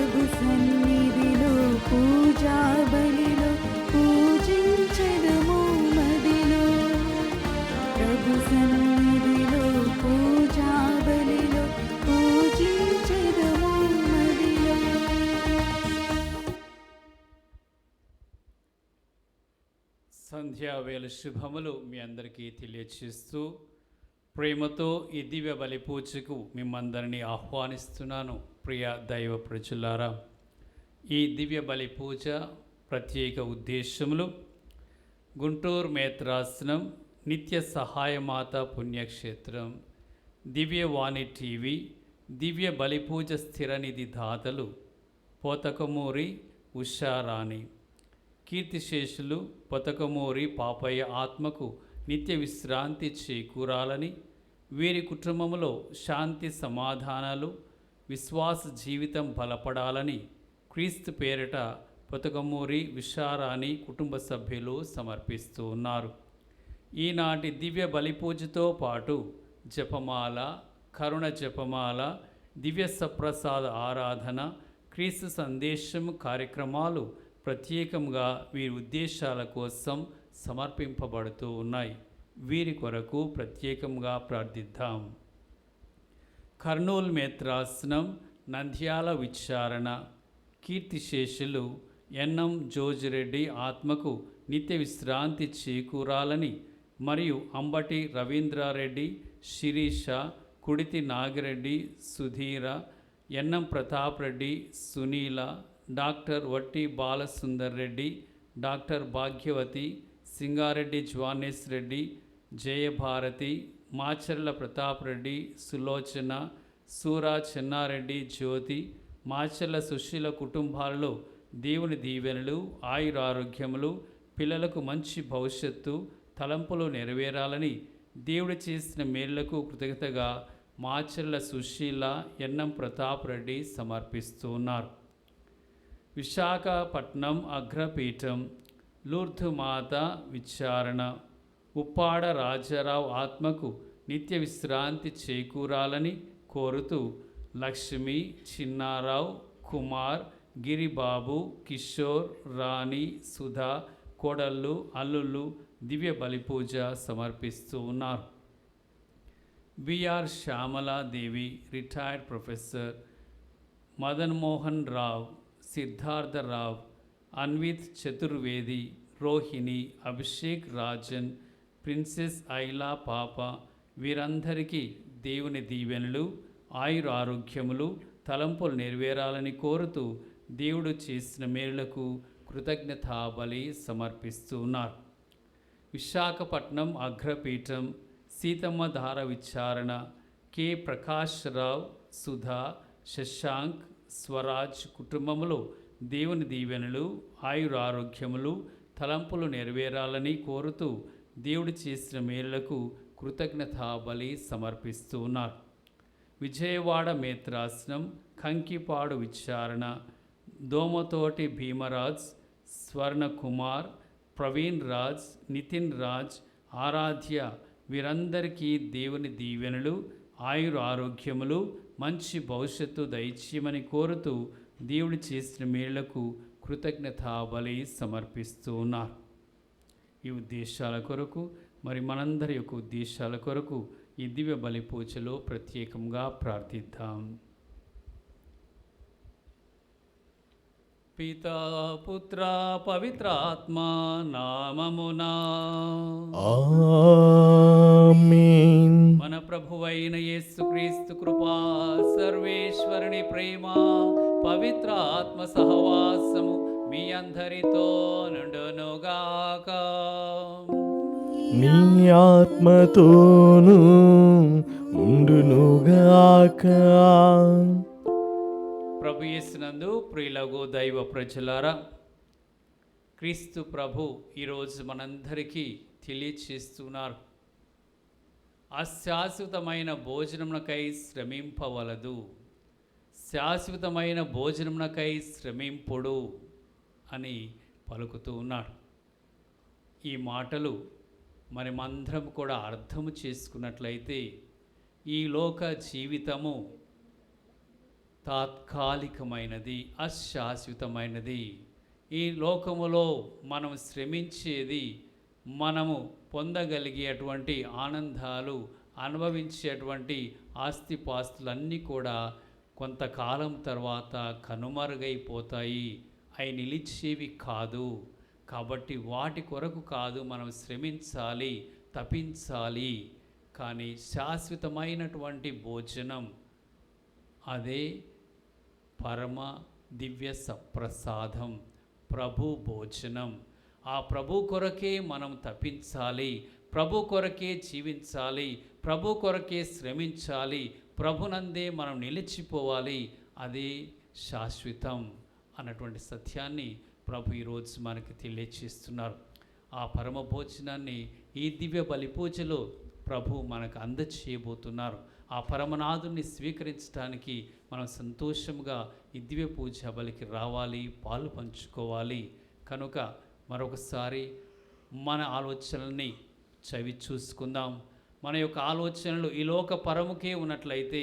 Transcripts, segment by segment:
ప్రభు సన్నిధిలో పూజా బలిలో పూజించెదము మదిలో. ప్రభు సన్నిధిలో పూజా బలిలో పూజించెదము మదిలో. సంధ్యావేళ శుభములు మీ అందరికీ తెలియచేస్తూ ప్రేమతో ఈ దివ్య బలి పూజకు మిమ్మందరినీ ఆహ్వానిస్తున్నాను. ప్రియ దైవ ప్రజలారా, ఈ దివ్య బలి పూజ ప్రత్యేక ఉద్దేశములు: గుంటూరు మేత్రాసనం, నిత్య సహాయమాత పుణ్యక్షేత్రం, దివ్యవాణి టీవీ, దివ్య బలి పూజ స్థిరనిధి దాతలు పోతకమూరి ఉషారాణి, కీర్తిశేషులు పొతకమూరి పాపయ్య ఆత్మకు నిత్య విశ్రాంతి చేకూరాలని, వీరి కుటుంబంలో శాంతి సమాధానాలు, విశ్వాస జీవితం బలపడాలని క్రీస్తు పేరిట పొతకమూరి ఉషారాణి కుటుంబ సభ్యులు సమర్పిస్తూ ఉన్నారు. ఈనాటి దివ్య బలిపూజతో పాటు జపమాల, కరుణ జపమాల, దివ్య సప్రసాద ఆరాధన, క్రీస్తు సందేశం కార్యక్రమాలు ప్రత్యేకంగా వీరి ఉద్దేశాల కోసం సమర్పింపబడుతూ ఉన్నాయి. వీరి కొరకు ప్రత్యేకంగా ప్రార్థిద్దాం. కర్నూలు మేత్రాసనం, నంద్యాల విచారణ, కీర్తిశేషులు ఎన్ఎం జోజిరెడ్డి ఆత్మకు నిత్య విశ్రాంతి చేకూరాలని మరియు అంబటి రవీంద్రారెడ్డి, శిరీష, కుడితి నాగిరెడ్డి, సుధీర, ఎన్ఎం ప్రతాప్ రెడ్డి, సునీల, డాక్టర్ వట్టి బాలసుందర్ రెడ్డి, డాక్టర్ భాగ్యవతి, సింగారెడ్డి జ్వానేశ్ రెడ్డి, జయభారతి, మాచర్ల ప్రతాప్ రెడ్డి, సులోచన, సూరా చెన్నారెడ్డి, జ్యోతి, మాచర్ల సుశీల కుటుంబాలలో దేవుని దీవెనలు, ఆయురారోగ్యములు, పిల్లలకు మంచి భవిష్యత్తు, తలంపులు నెరవేరాలని దేవుడు చేసిన మేళ్లకు కృతజ్ఞతగా మాచర్ల సుశీల, ఎన్ఎం ప్రతాప్ రెడ్డి సమర్పిస్తూ ఉన్నారు. విశాఖపట్నం అగ్రపీఠం, లూర్ధు మాత విచారణ, ఉప్పాడ రాజారావు ఆత్మకు నిత్య విశ్రాంతి చేకూరాలని కోరుతూ లక్ష్మి, చిన్నారావు, కుమార్, గిరిబాబు, కిషోర్, రాణి, సుధా, కోడళ్ళు, అల్లుళ్ళు దివ్య బలిపూజ సమర్పిస్తూ ఉన్నారు. B R Shyamaladevi, retired professor, Madan Mohan Rao, Siddhartharao, Anvith Chaturvedi, Rohini, Abhishek Rajan, princess Aila పాప, వీరందరికీ దేవుని దీవెనలు, ఆయుర ఆరోగ్యములు, తలంపులు నెరవేరాలని కోరుతూ దేవుడు చేసిన మేలులకు కృతజ్ఞతాబలి సమర్పిస్తూ ఉన్నారు. విశాఖపట్నం అగ్రపీఠం, సీతమ్మ ధార విచారణ, కె ప్రకాష్ రావు, సుధా, శశాంక్, స్వరాజ్ కుటుంబంలో దేవుని దీవెనలు, ఆయురారోగ్యములు, తలంపులు నెరవేరాలని కోరుతూ దేవుడు చేసిన మేలులకు కృతజ్ఞతాబలి సమర్పిస్తూ ఉన్నారు. విజయవాడ మేత్రాసనం, కంకిపాడు విచారణ, దోమతోటి భీమరాజ్, స్వర్ణకుమార్, ప్రవీణ్ రాజ్, నితిన్ రాజ్, ఆరాధ్య వీరందరికీ దేవుని దీవెనలు, ఆయుర ఆరోగ్యములు, మంచి భవిష్యత్తు దయచేయమని కోరుతూ దేవుడు చేసిన మేళ్లకు కృతజ్ఞతాబలి సమర్పిస్తూ ఉన్నారు. ఈ ఉద్దేశాల కొరకు మరి మనందరి యొక్క ఉద్దేశాల కొరకు ఈ దివ్య బలి పూజలో ప్రత్యేకంగా ప్రార్థిద్దాం. పితా పుత్ర పవిత్రాత్మ నామమునా ఆమేన్. మన ప్రభువైన యేసుక్రీస్తు కృపా, సర్వేశ్వరుని ప్రేమ, పవిత్ర ఆత్మ సహవాసము మీ అందరితో నుండునుగాక. నీ ఆత్మతోను ఉండునుగాక. ప్రభు యేసునందు ప్రియులగు దైవ ప్రజలారా, క్రీస్తు ప్రభు ఈరోజు మనందరికీ తెలియచేస్తున్నారు. అశాశ్వతమైన భోజనమునకై శ్రమింపవలదు, శాశ్వతమైన భోజనమునకై శ్రమింపుడు అని పలుకుతూ ఉన్నాడు. ఈ మాటలు మనమందరం కూడా అర్థము చేసుకున్నట్లయితే ఈ లోక జీవితము తాత్కాలికమైనది, అశాశ్వతమైనది. ఈ లోకములో మనం శ్రమించేది, మనము పొందగలిగేటువంటి ఆనందాలు, అనుభవించేటువంటి ఆస్తిపాస్తులన్నీ కూడా కొంతకాలం తర్వాత కనుమరుగైపోతాయి. అవి నిలిచేవి కాదు. కాబట్టి వాటి కొరకు కాదు మనం శ్రమించాలి, తపించాలి. కానీ శాశ్వతమైనటువంటి భోజనం, అదే పరమ దివ్య సప్రసాదం, ప్రభు భోజనం. ఆ ప్రభు కొరకే మనం తపించాలి, ప్రభు కొరకే జీవించాలి, ప్రభు కొరకే శ్రమించాలి, ప్రభునందే మనం నిలిచిపోవాలి. అది శాశ్వతం అన్నటువంటి సత్యాన్ని ప్రభు ఈరోజు మనకి తెలియచేస్తున్నారు. ఆ పరమ భోజనాన్ని ఈ దివ్య బలి పూజలో ప్రభు మనకు అందచేయబోతున్నారు. ఆ పరమనాథుని స్వీకరించడానికి మనం సంతోషంగా ఈ దివ్య పూజ బలికి రావాలి, పాలు పంచుకోవాలి. కనుక మరొకసారి మన ఆలోచనల్ని చవి చూసుకుందాం. మన యొక్క ఆలోచనలు ఈ లోక పరముకే ఉన్నట్లయితే,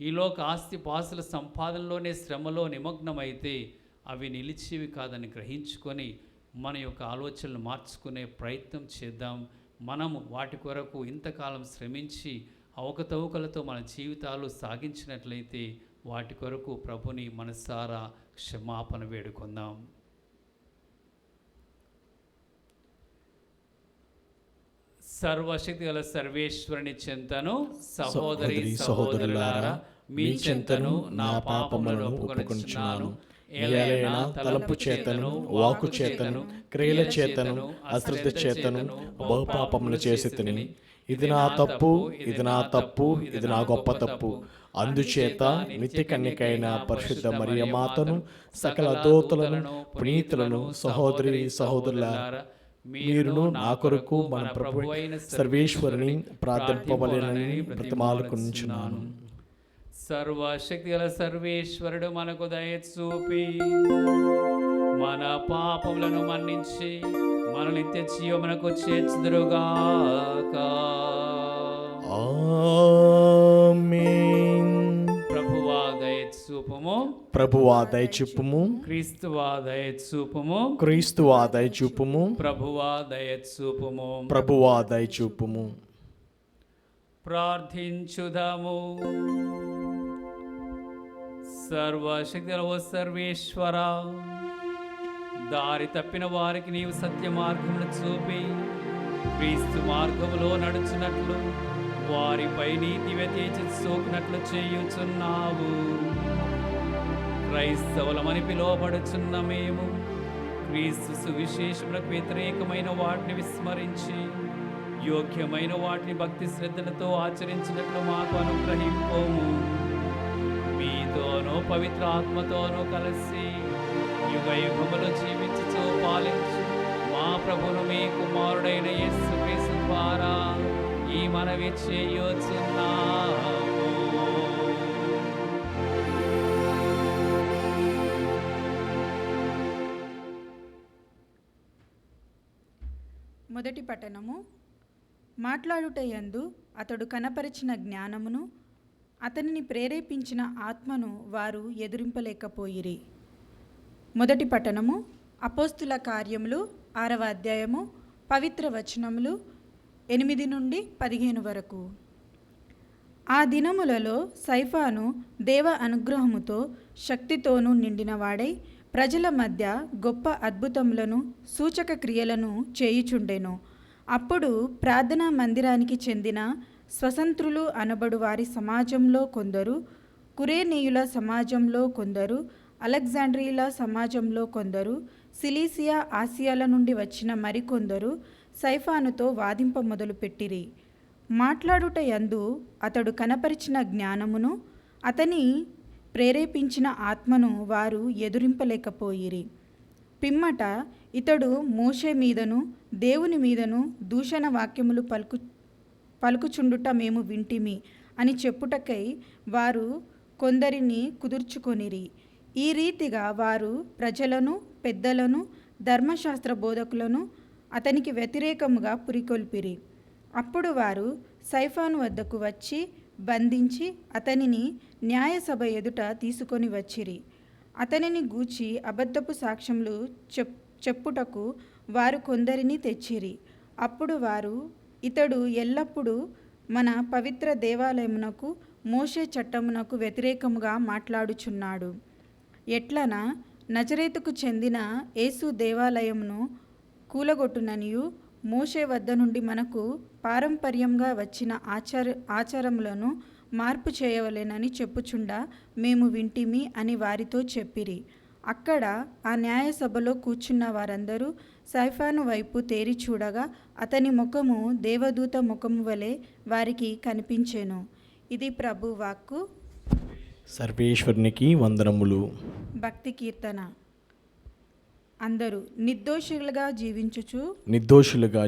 ఈ లోక ఆస్తి పాస్తుల సంపాదనలోనే శ్రమలో నిమగ్నమైతే అవి నిలిచేవి కాదని గ్రహించుకొని మన యొక్క ఆలోచనలు మార్చుకునే ప్రయత్నం చేద్దాం. మనము వాటి కొరకు ఇంతకాలం శ్రమించి అవకతవకలతో మన జీవితాలు సాగించినట్లయితే వాటి కొరకు ప్రభుని మనసారా క్షమాపణ వేడుకుందాం. సర్వశక్తి గల సర్వేశ్వరుని చెంతను సహోదరి సహోదరులారా మీ చెంతను నా పాపములను ఒప్పుకొనుచున్నాను. ఏలైనా తలపు చేతను, వాకు చేతను, క్రియల చేతను, అశ్రద్ధ చేతను బహుపాపములు చేసి తిని, ఇది నా తప్పు, ఇది నా తప్పు, ఇది నా గొప్ప తప్పు. అందుచేత నిత్య కన్యకైన పరిశుద్ధ మరియమాతను, సకల దూతలను, పునీతులను, సహోదరి సహోదరులారా మీరును నా కొరకు మన ప్రభు సర్వేశ్వరుని ప్రార్థింపవలెనని బ్రతిమాలుకొనుచున్నాను. సర్వశక్తి గల సర్వేశ్వరుడు మనకు దయ చూపి మన పాపములను మన్నించి మన నిత్య జీవమునకు చేర్చుదురుగాక. ఆమేన్. ప్రభువా దయ చూపుము, ప్రభువా దయ చూపుము, క్రీస్తువా దయ చూపుము, క్రీస్తువా దయ చూపుము, ప్రభువా దయ చూపుము. ప్రభువా దయ చూపుము. ప్రార్థించుదాము. సర్వశక్తి గల ఓ సర్వేశ్వర, దారి తప్పిన వారికి నీవు సత్య మార్గమును చూపి క్రీస్తు మార్గములో నడుచున్నట్లు వారిపై నీ దివ్య తేజస్సు సోకినట్లు చేయుచున్నావు. క్రైస్తవులమని పిలువబడుచున్న మేము క్రీస్తు సువిశేషములకు వ్యతిరేకమైన వాటిని విస్మరించి యోగ్యమైన వాటిని భక్తి శ్రద్ధలతో ఆచరించినట్లు మాకు అనుగ్రహింపోము. మీతోనూ పవిత్ర ఆత్మతోనూ కలిసి యుగ యుగములు జీవించుచూ పాలించు మా ప్రభును మీ కుమారుడైన యేసుక్రీస్తు ద్వారా ఈ మనవి చేయుచున్నాము. మొదటి పఠనము. మాట్లాడుటయందు అతడు కనపరిచిన జ్ఞానమును, అతనిని ప్రేరేపించిన ఆత్మను వారు ఎదురింపలేకపోయిరి. మొదటి పఠనము. అపోస్తుల కార్యములు 6వ అధ్యాయము, పవిత్ర వచనములు 8 నుండి 15 వరకు. ఆ దినములలో సైఫాను దేవ అనుగ్రహముతో శక్తితోనూ నిండినవాడై ప్రజల మధ్య గొప్ప అద్భుతములను సూచక క్రియలను చేయుచుండెను. అప్పుడు ప్రార్థనా మందిరానికి చెందిన స్వతంత్రులు అనబడు వారి సమాజంలో కొందరు, కురేనీయుల సమాజంలో కొందరు, అలెగ్జాండ్రియాల సమాజంలో కొందరు, సిలీసియా ఆసియాల నుండి వచ్చిన మరికొందరు సైఫానుతో వాదింప మొదలుపెట్టిరి. మాట్లాడుటయందు అతడు కనపరిచిన జ్ఞానమును, అతని ప్రేరేపించిన ఆత్మను వారు ఎదురింపలేకపోయిరి. పిమ్మట ఇతడు మోషే మీదను దేవుని మీదను దూషణ వాక్యములు పలుకుచుండుట మేము వింటిమి అని చెప్పుటకై వారు కొందరిని కుదుర్చుకొనిరి. ఈ రీతిగా వారు ప్రజలను, పెద్దలను, ధర్మశాస్త్ర బోధకులను అతనికి వ్యతిరేకముగా పురికొల్పిరి. అప్పుడు వారు సైఫాను వద్దకు వచ్చి బంధించి అతనిని న్యాయసభ ఎదుట తీసుకొని వచ్చిరి. అతనిని గూర్చి అబద్ధపు సాక్ష్యములు చెప్పుటకు వారు కొందరిని తెచ్చిరి. అప్పుడు వారు, ఇతడు ఎల్లప్పుడూ మన పవిత్ర దేవాలయమునకు మోషే చట్టమునకు వ్యతిరేకముగా మాట్లాడుచున్నాడు. ఎట్లన నజరేతుకు చెందిన యేసు దేవాలయమును కూలగొట్టుననియు మోషే వద్ద నుండి మనకు పారంపర్యంగా వచ్చిన ఆచారములను మార్పు చేయవలెనని చెప్పుచుండా మేము వింటిమి అని వారితో చెప్పిరి. అక్కడ ఆ న్యాయసభలో కూర్చున్న వారందరూ సైఫాను వైపు తేరి చూడగా అతని ముఖము దేవదూత ముఖము వలె వారికి కనిపించెను. ఇది ప్రభు వాక్కు. సర్వేశ్వరునికి వందనములు. భక్తి కీర్తన. అందరూ నిర్దోషులుగా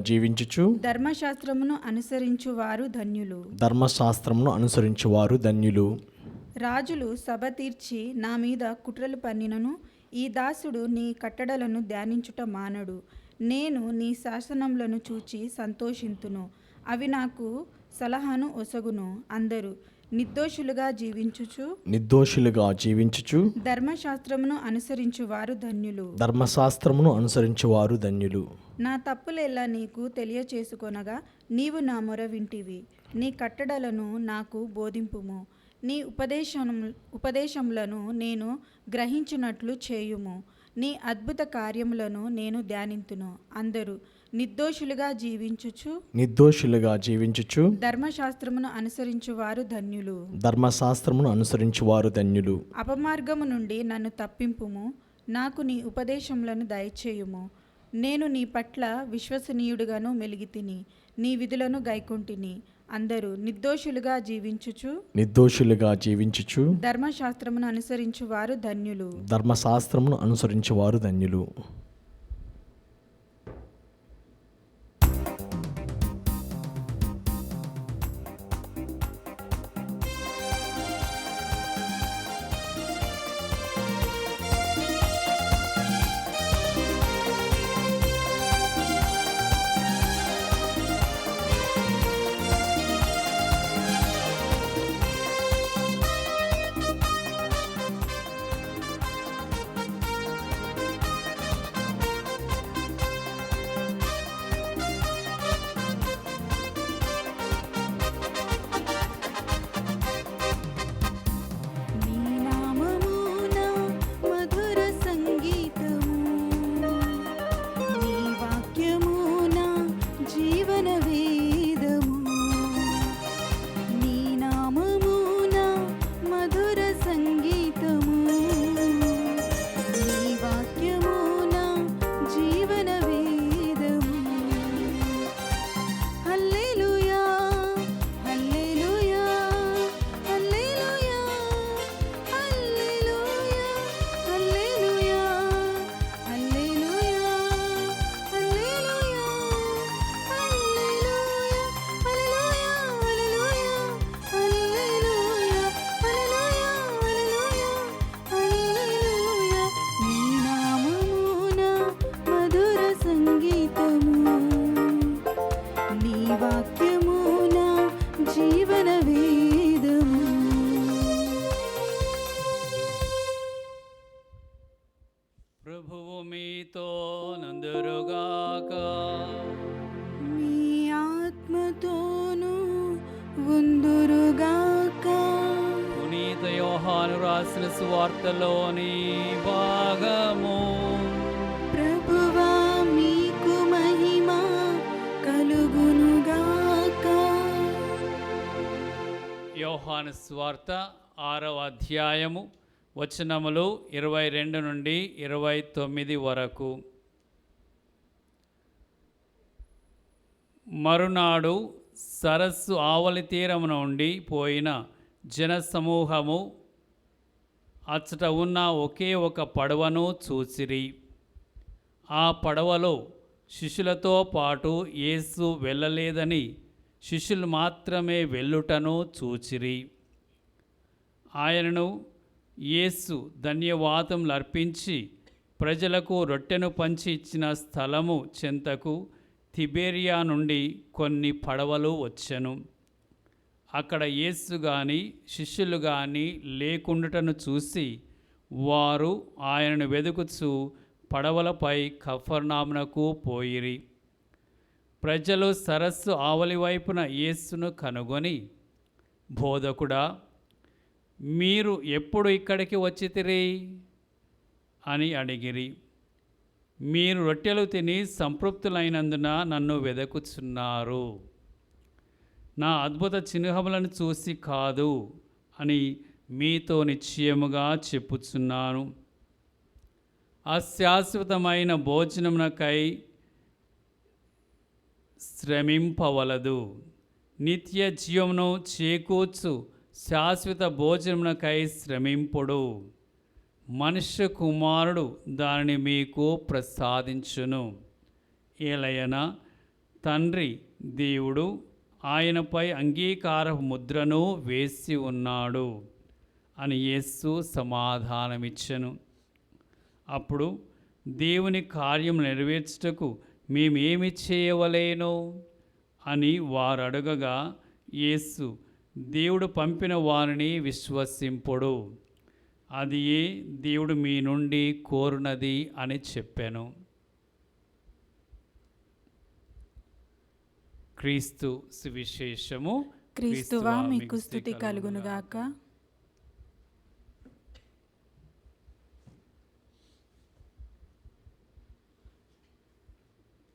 జీవించుచు ధర్మశాస్త్రమును అనుసరించువారు ధన్యులు. ధర్మశాస్త్రమును అనుసరించువారు ధన్యులు. రాజులు సభ తీర్చి నా మీద కుట్రలు పన్నినను ఈ దాసుడు నీ కట్టడలను ధ్యానించుట మానడు. నేను నీ శాసనములను చూచి సంతోషింతును, అవి నాకు సలహాను ఒసగును. అందరూ నిర్దోషులుగా జీవించుచు ధర్మశాస్త్రమును అనుసరించువారు ధన్యులు. ధర్మశాస్త్రమును అనుసరించువారు ధన్యులు. నా తప్పులెల్లా నీకు తెలియచేసుకొనగా నీవు నా మొర వింటివి. నీ కట్టడలను నాకు బోధింపుము. నీ ఉపదేశములను నేను గ్రహించినట్లు చేయుము. నీ అద్భుత కార్యములను నేను ధ్యానింతును. అందరూ నిర్దోషులుగా జీవించుచు ధర్మశాస్త్రమును అనుసరించువారు ధన్యులు. ధర్మశాస్త్రమును అనుసరించువారు ధన్యులు. అపమార్గము నుండి నన్ను తప్పింపుము. నాకు నీ ఉపదేశములను దయచేయుము. నేను నీ పట్ల విశ్వసనీయుడుగాను మెలిగితిని, నీ విధులను గైకొంటిని. అందరూ నిర్దోషులుగా జీవించుచు ధర్మశాస్త్రమును అనుసరించువారు ధన్యులు. ధర్మశాస్త్రమును అనుసరించువారు ధన్యులు. ప్రభువు మీతో నందురుగాక. మీ ఆత్మతోను ఉందురుగాక. పునీత యోహాను రాసిన సువార్తలోని భాగము. ప్రభువా మీకు మహిమ కలుగునుగాక. యోహాను సువార్త 6వ అధ్యాయము వచనములు 22 నుండి 29 వరకు. మరునాడు సరస్సు ఆవలి తీరము నుండి పోయిన జనసమూహము అచ్చట ఉన్న ఒకే ఒక పడవను చూసిరి. ఆ పడవలో శిష్యులతో పాటు యేసు వెళ్ళలేదని, శిష్యులు మాత్రమే వెళ్ళుటను చూచిరి. ఆయనను యేసు ధన్యవాదములు అర్పించి ప్రజలకు రొట్టెను పంచి ఇచ్చిన స్థలము చెంతకు తిబేరియా నుండి కొన్ని పడవలు వచ్చెను. అక్కడ యేసు గాని శిష్యులు గాని లేకుండుటను చూసి వారు ఆయనను వెదుకుచు పడవలపై కఫర్నామునకు పోయిరి. ప్రజలు సరస్సు ఆవలి వైపున యేసును కనుగొని, బోధకుడా, మీరు ఎప్పుడు ఇక్కడికి వచ్చితిరి అని అడిగిరి. మీరు రొట్టెలు తిని సంతృప్తులైనందున నన్ను వెదకుచున్నారు, నా అద్భుత చిహ్నములను చూసి కాదు అని మీతో నిశ్చయముగా చెప్పుచున్నాను. అశాశ్వతమైన భోజనమునకై శ్రమింపవలదు, నిత్య జీవమును చేకూర్చు శాశ్వత భోజనమునకై శ్రమింపుడు. మనుష్య కుమారుడు దానిని మీకు ప్రసాదించును. ఏలయన తండ్రి దేవుడు ఆయనపై అంగీకార ముద్రను వేసి ఉన్నాడు అని యేసు సమాధానమిచ్చెను. అప్పుడు దేవుని కార్యం నెరవేర్చుటకు మేమేమి చేయవలేను అని వారు అడగగా, యేసు, దేవుడు పంపిన వారిని విశ్వసింపుడు, అది దేవుడు మీ నుండి కోరునది అని చెప్పాను. క్రీస్తు సువిశేషము. క్రీస్తువా మీకు స్తుతి కలుగునుగాక.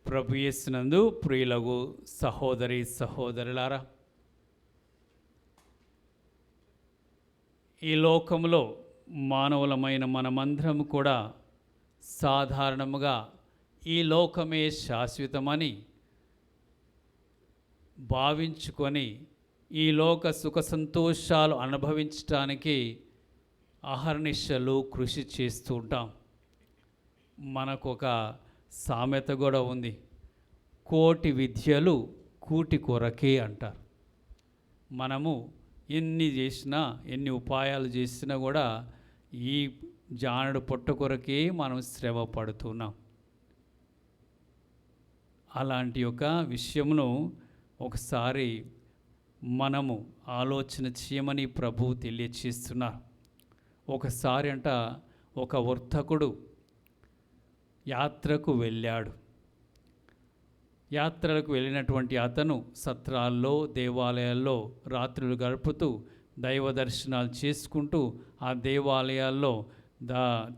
ప్రభు యేసునందు ప్రియులగు సహోదరి సహోదరులారా, ఈ లోకంలో మానవులమైన మనమందరం కూడా సాధారణముగా ఈ లోకమే శాశ్వతమని భావించుకొని ఈ లోక సుఖ సంతోషాలు అనుభవించడానికి అహర్నిశలు కృషి చేస్తూ ఉంటాం. మనకు ఒక సామెత కూడా ఉంది, కోటి విద్యలు కూటి కొరకే అంటారు. మనము ఎన్ని చేసినా, ఎన్ని ఉపాయాలు చేసినా కూడా ఈ జానడు పొట్ట కొరకే మనం శ్రమ పడుతున్నాం. అలాంటి ఒక విషయమును ఒకసారి మనము ఆలోచన చేయమని ప్రభువు తెలియచేస్తున్నారు. ఒకసారి ఒక వర్తకుడు యాత్రకు వెళ్ళాడు. యాత్రలకు వెళ్ళినటువంటి అతను సత్రాల్లో, దేవాలయాల్లో రాత్రులు గడుపుతూ దైవ దర్శనాలు చేసుకుంటూ ఆ దేవాలయాల్లో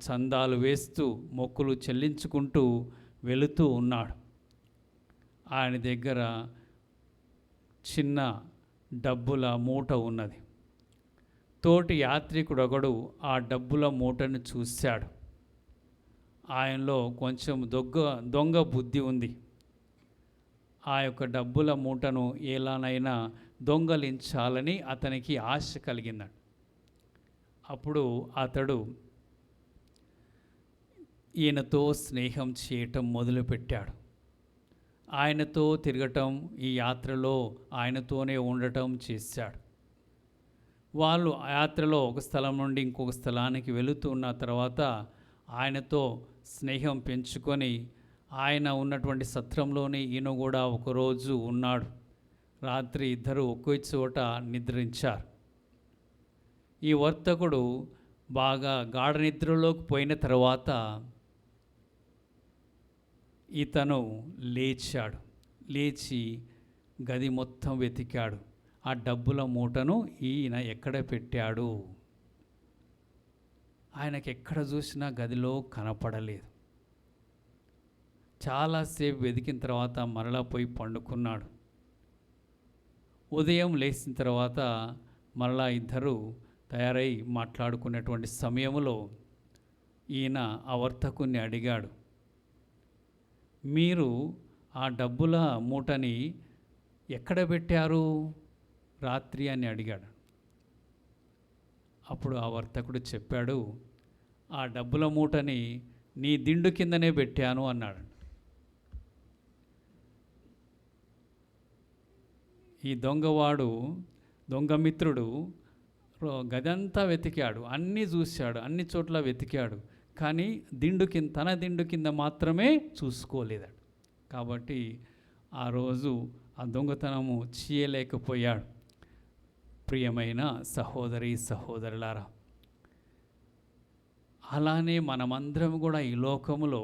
చందాలు వేస్తూ మొక్కులు చెల్లించుకుంటూ వెళుతూ ఉన్నాడు. ఆయన దగ్గర చిన్న డబ్బుల మూట ఉన్నది. తోటి యాత్రికుడు ఒకడు ఆ డబ్బుల మూటను చూశాడు. ఆయనలో కొంచెం దొంగ బుద్ధి ఉంది. ఆ యొక్క డబ్బుల మూటను ఎలానైనా దొంగలించాలని అతనికి ఆశ కలిగింది. అప్పుడు అతడు ఈయనతో స్నేహం చేయటం మొదలుపెట్టాడు. ఆయనతో తిరగటం, ఈ యాత్రలో ఆయనతోనే ఉండటం చేశాడు. వాళ్ళు ఆ యాత్రలో ఒక స్థలం నుండి ఇంకొక స్థలానికి వెళుతున్న తర్వాత ఆయనతో స్నేహం పెంచుకొని ఆయన ఉన్నటువంటి సత్రంలోనే ఈయన కూడా ఒకరోజు ఉన్నాడు. రాత్రి ఇద్దరు ఒకే చోట నిద్రించారు. ఈ వర్తకుడు బాగా గాఢ నిద్రలోకి పోయిన తర్వాత ఇతను లేచాడు. లేచి గది మొత్తం వెతికాడు. ఆ డబ్బుల మూటను ఈయన ఎక్కడ పెట్టాడు. ఆయనకి ఎక్కడ చూసినా గదిలో కనపడలేదు. చాలాసేపు వెతికిన తర్వాత మరలా పోయి పండుకున్నాడు. ఉదయం లేచిన తర్వాత మరలా ఇద్దరు తయారై మాట్లాడుకునేటువంటి సమయంలో ఈయన ఆ వర్తకుని అడిగాడు, మీరు ఆ డబ్బుల మూటని ఎక్కడ పెట్టారు రాత్రి అని అడిగాడు. అప్పుడు ఆ వర్తకుడు చెప్పాడు, ఆ డబ్బుల మూటని నీ దిండు కిందనే పెట్టాను అన్నాడు. ఈ దొంగమిత్రుడు గదంతా వెతికాడు, అన్నీ చూశాడు, అన్ని చోట్ల వెతికాడు, కానీ తన దిండు కింద మాత్రమే చూసుకోలేదాడు. కాబట్టి ఆ రోజు ఆ దొంగతనము చేయలేకపోయాడు. ప్రియమైన సహోదరి సహోదరులారా, అలానే మనమందరం కూడా ఈ లోకములో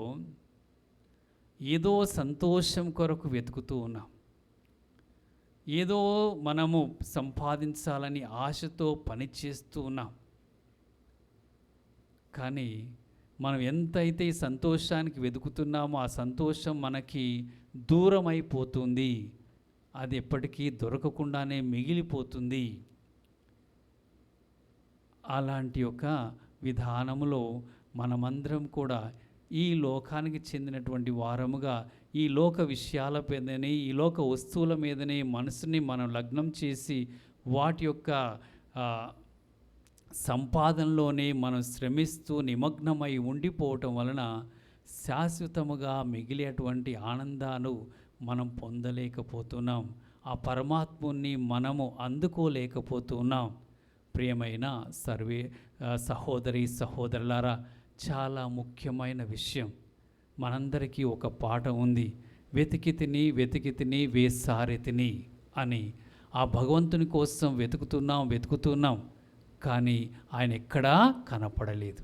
ఏదో సంతోషం కొరకు వెతుకుతూ ఉన్నాం. ఏదో మనము సంపాదించాలని ఆశతో పనిచేస్తూ ఉన్నాం. కానీ మనం ఎంతైతే ఈ సంతోషానికి వెతుకుతున్నామో ఆ సంతోషం మనకి దూరం అయిపోతుంది. అది ఎప్పటికీ దొరకకుండానే మిగిలిపోతుంది. అలాంటి ఒక విధానములో మనమందరం కూడా ఈ లోకానికి చెందినటువంటి వారముగా ఈ లోక విషయాల మీదనే, ఈ లోక వస్తువుల మీదనే మనసుని మనం లగ్నం చేసి వాటి యొక్క సంపాదనలోనే మనం శ్రమిస్తూ నిమగ్నమై ఉండిపోవటం వలన శాశ్వతముగా మిగిలేటువంటి ఆనందాలు మనం పొందలేకపోతున్నాం. ఆ పరమాత్ముని మనము అందుకోలేకపోతున్నాం. ప్రియమైన సహోదరి సహోదరులారా, చాలా ముఖ్యమైన విషయం. మనందరికీ ఒక పాట ఉంది, వెతికితిని వేసారెతిని అని. ఆ భగవంతుని కోసం వెతుకుతున్నాం, కానీ ఆయన ఎక్కడా కనపడలేదు.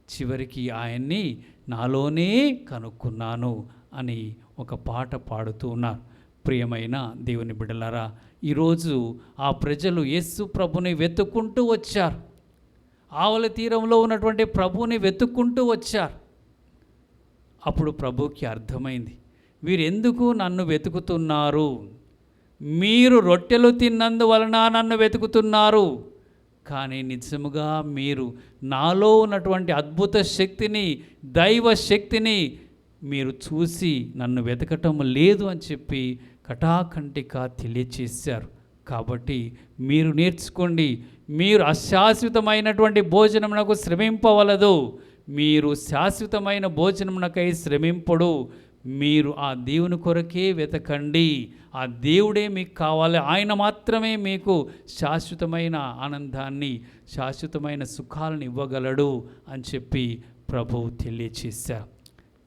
చివరికి ఆయన్ని నాలోనే కనుక్కున్నాను అని ఒక పాట పాడుతూ ఉన్నారు. ప్రియమైన దేవుని బిడ్డలారా, ఈరోజు ఆ ప్రజలు యేసు ప్రభుని వెతుక్కుంటూ వచ్చారు. ఆవల తీరంలో ఉన్నటువంటి ప్రభుని వెతుక్కుంటూ వచ్చారు. అప్పుడు ప్రభుకి అర్థమైంది, వీరెందుకు నన్ను వెతుకుతున్నారు? మీరు రొట్టెలు తిన్నందువలన నన్ను వెతుకుతున్నారు, కానీ నిజముగా మీరు నాలో ఉన్నటువంటి అద్భుత శక్తిని, దైవ శక్తిని మీరు చూసి నన్ను వెతకటం లేదు అని చెప్పి కటాకంటిగా తెలియచేశారు. కాబట్టి మీరు నేర్చుకోండి, మీరు అశాశ్వతమైనటువంటి భోజనమునకు శ్రమింపవలదు. మీరు శాశ్వతమైన భోజనమునకై శ్రమింపడు. మీరు ఆ దేవుని కొరకే వెతకండి. ఆ దేవుడే మీకు కావాలి. ఆయన మాత్రమే మీకు శాశ్వతమైన ఆనందాన్ని, శాశ్వతమైన సుఖాలను ఇవ్వగలడు అని చెప్పి ప్రభువు తెలియచేశారు.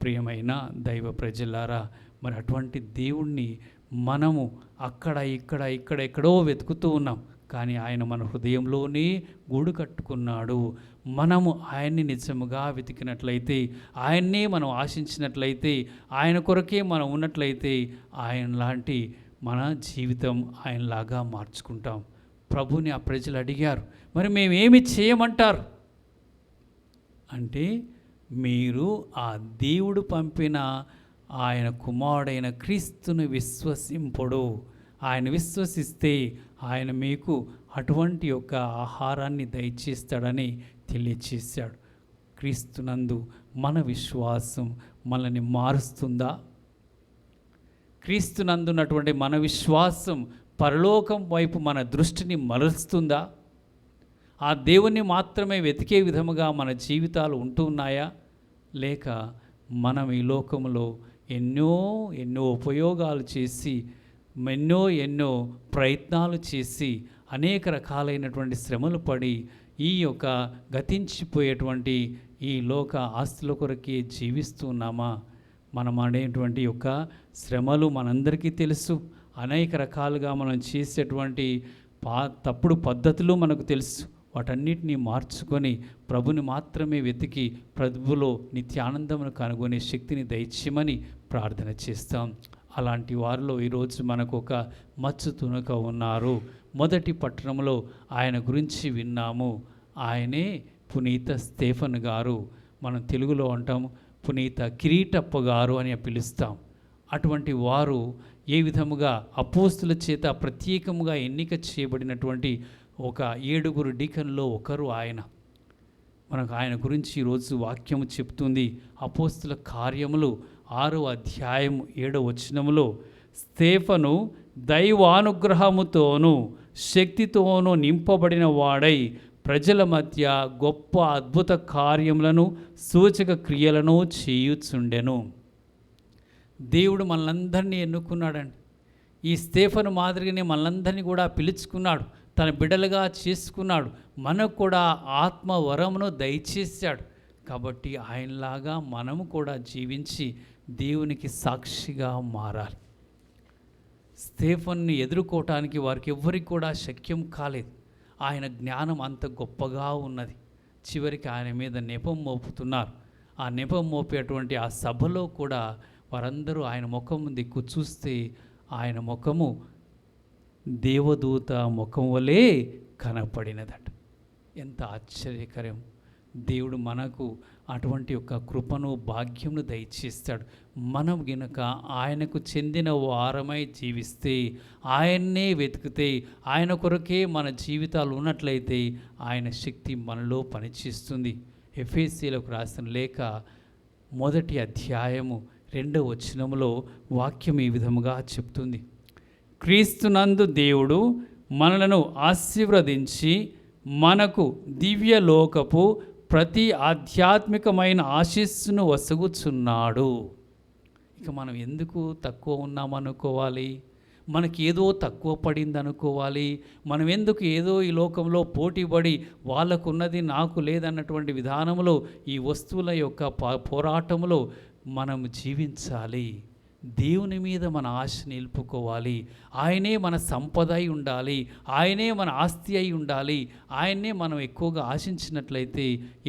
ప్రియమైన దైవ ప్రజలారా, మరి అటువంటి దేవుణ్ణి మనము అక్కడ ఎక్కడో వెతుకుతూ ఉన్నాం. కానీ ఆయన మన హృదయంలోనే గూడు కట్టుకున్నాడు. మనము ఆయన్ని నిజముగా వెతికినట్లయితే, ఆయన్నే మనం ఆశించినట్లయితే, ఆయన కొరకే మనం ఉన్నట్లయితే, ఆయన లాంటి మన జీవితం ఆయనలాగా మార్చుకుంటాం. ప్రభుని ఆ ప్రజలు అడిగారు, మరి మేమేమి చేయమంటారు అంటే, మీరు ఆ దేవుడు పంపిన ఆయన కుమారుడైన క్రీస్తును విశ్వసింపుడు. ఆయన విశ్వసిస్తే ఆయన మీకు అటువంటి యొక్క ఆహారాన్ని దయచేస్తాడని తెలియచేశాడు. క్రీస్తునందు మన విశ్వాసం మనల్ని మారుస్తుందా? క్రీస్తునందున్నటువంటి మన విశ్వాసం పరలోకం వైపు మన దృష్టిని మరలుస్తుందా? ఆ దేవుణ్ణి మాత్రమే వెతికే విధముగా మన జీవితాలు ఉంటున్నాయా? లేక మనం ఈ లోకంలో ఎన్నో ఉపయోగాలు చేసి, ఎన్నో ప్రయత్నాలు చేసి, అనేక రకాలైనటువంటి శ్రమలు పడి, ఈ యొక్క గతించిపోయేటువంటి ఈ లోక ఆస్తుల కొరకే జీవిస్తున్నామా? మనం అనేటువంటి యొక్క శ్రమలు మనందరికీ తెలుసు. అనేక రకాలుగా మనం చేసేటువంటి తప్పుడు పద్ధతులు మనకు తెలుసు. వాటన్నిటినీ మార్చుకొని ప్రభుని మాత్రమే వెతికి ప్రభులో నిత్యానందమును కనుగొనే శక్తిని దయచేయమని ప్రార్థన చేస్తాం. అలాంటి వారిలో ఈరోజు మనకు ఒక మచ్చు తునక ఉన్నారు. మొదటి పట్టణంలో ఆయన గురించి విన్నాము. ఆయనే పునీత స్టెఫెను గారు. మనం తెలుగులో అంటాం పునీత కిరీటప్ప గారు అని పిలుస్తాం. అటువంటి వారు ఏ విధముగా అపోస్తుల చేత ప్రత్యేకముగా ఎన్నిక చేయబడినటువంటి ఒక 7 డీకన్లో ఒకరు ఆయన. మనకు ఆయన గురించి ఈరోజు వాక్యము చెప్తుంది. అపోస్తుల కార్యములు 6వ అధ్యాయం 7వ వచనములో, స్టెఫెను దైవానుగ్రహముతోనూ శక్తితోనూ నింపబడిన వాడై ప్రజల మధ్య గొప్ప అద్భుత కార్యములను సూచక క్రియలను చేయుచుండెను. దేవుడు మనలందరినీ ఎన్నుకున్నాడండి. ఈ స్టెఫెను మాదిరిగానే మనలందరినీ కూడా పిలుచుకున్నాడు, తన బిడ్డలుగా చేసుకున్నాడు. మనకు కూడా ఆత్మ వరమును దయచేశాడు. కాబట్టి ఆయనలాగా మనము కూడా జీవించి దేవునికి సాక్షిగా మారాలి. స్తేఫన్ని ఎదుర్కోవటానికి వారికి ఎవ్వరికి కూడా శక్యం కాలేదు. ఆయన జ్ఞానం అంత గొప్పగా ఉన్నది. చివరికి ఆయన మీద నెపం మోపుతున్నారు. ఆ నెపం మోపేటువంటి ఆ సభలో కూడా వారందరూ ఆయన ముఖం దిక్కు చూస్తే ఆయన ముఖము దేవదూత ముఖం వలె కనపడినదట. ఎంత ఆశ్చర్యకరం! దేవుడు మనకు అటువంటి యొక్క కృపను భాగ్యమును దయచేస్తాడు. మనం గినక ఆయనకు చెందిన వారమై జీవిస్తే, ఆయన్నే వెతికితే, ఆయన కొరకే మన జీవితాలు ఉన్నట్లయితే ఆయన శక్తి మనలో పనిచేస్తుంది. ఎఫెసీయులకు రాసిన లేఖ 1వ అధ్యాయము 2వ వచనములో వాక్యం ఈ విధముగా చెప్తుంది. క్రీస్తునందు దేవుడు మనలను ఆశీర్వదించి మనకు దివ్యలోకపు ప్రతి ఆధ్యాత్మికమైన ఆశీస్సును వసగుచున్నాడు. ఇక మనం ఎందుకు తక్కువ ఉన్నామనుకోవాలి? మనకి ఏదో తక్కువ పడింది అనుకోవాలి? మనం ఎందుకు ఏదో ఈ లోకంలో పోటీపడి వాళ్ళకున్నది నాకు లేదన్నటువంటి విధానంలో ఈ వస్తువుల యొక్క పోరాటంలో మనం జీవించాలి. దేవుని మీద మన ఆశ నిలుపుకోవాలి. ఆయనే మన సంపద అయి ఉండాలి. ఆయనే మన ఆస్తి అయి ఉండాలి. ఆయన్నే మనం ఎక్కువగా ఆశించినట్లయితే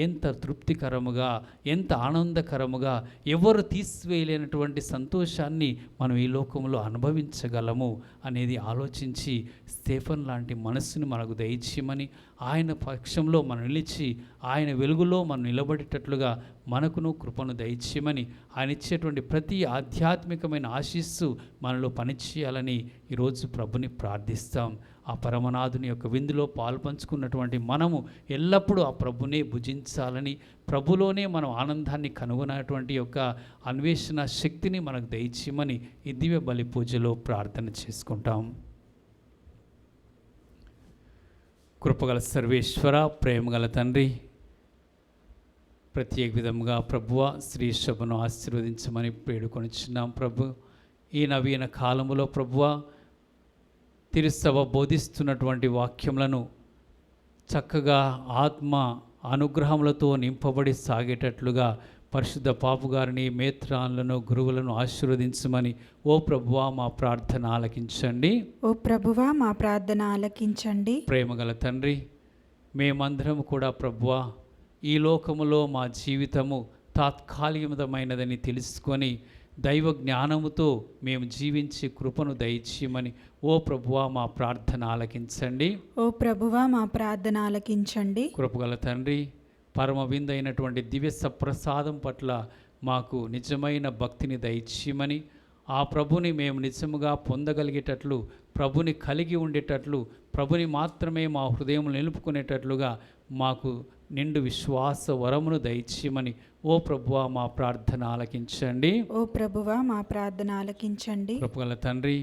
ఎంత తృప్తికరముగా, ఎంత ఆనందకరముగా, ఎవరు తీసివేయలేనటువంటి సంతోషాన్ని మనం ఈ లోకంలో అనుభవించగలము అనేది ఆలోచించి స్తేఫన్ లాంటి మనస్సుని మనకు దయచేయమని, ఆయన పక్షంలో మనం నిలిచి ఆయన వెలుగులో మనం నిలబడేటట్లుగా మనకును కృపను దయచేయమని, ఆయన ఇచ్చేటువంటి ప్రతి ఆధ్యాత్మికమైన ఆశీస్సు మనలో పనిచేయాలని ఈరోజు ప్రభుని ప్రార్థిస్తాం. ఆ పరమనాథుని యొక్క విందులో పాల్పంచుకున్నటువంటి మనము ఎల్లప్పుడూ ఆ ప్రభునే భుజించాలని, ప్రభులోనే మనం ఆనందాన్ని కనుగొనేటువంటి యొక్క అన్వేషణ శక్తిని మనకు దయచేయమని ఈ దివ్య బలి పూజలో ప్రార్థన చేసుకుంటాం. కృపగల సర్వేశ్వర, ప్రేమగల తండ్రి, ప్రత్యేక విధంగా ప్రభువ శ్రీ సభను ఆశీర్వదించమని వేడుకొనిచున్నాం. ప్రభు, ఈ నవీన కాలములో ప్రభువ తిరుసభ బోధిస్తున్నటువంటి వాక్యములను చక్కగా ఆత్మ అనుగ్రహములతో నింపబడి సాగేటట్లుగా పరిశుద్ధ పాపు గారిని, మేత్రాలను, గురువులను ఆశీర్వదించమని ఓ ప్రభువా మా ప్రార్థన ఆలకించండి. ఓ ప్రభువా మా ప్రార్థన ఆలకించండి. ప్రేమగల తండ్రి, మేమందరం కూడా ప్రభువా ఈ లోకములో మా జీవితము తాత్కాలికమైనదని తెలుసుకొని దైవ జ్ఞానముతో మేము జీవించి కృపను దయచేయమని ఓ ప్రభువా మా ప్రార్థన ఆలకించండి. ఓ ప్రభువా మా ప్రార్థన ఆలకించండి. కృపగల తండ్రి, పరమ విందైనటువంటి దివ్య సప్రసాదం పట్ల మాకు నిజమైన భక్తిని దయచేయమని, ఆ ప్రభుని మేము నిజముగా పొందగలిగేటట్లు, ప్రభుని కలిగి ఉండేటట్లు, ప్రభుని మాత్రమే మా హృదయం నిలుపుకునేటట్లుగా మాకు నిండు విశ్వాస వరమును దయచేయమని ఓ ప్రభువా మా ప్రార్థన ఆలకించండి. ఓ ప్రభువా మా ప్రార్థన ఆలకించండి. కృపగల తండ్రి,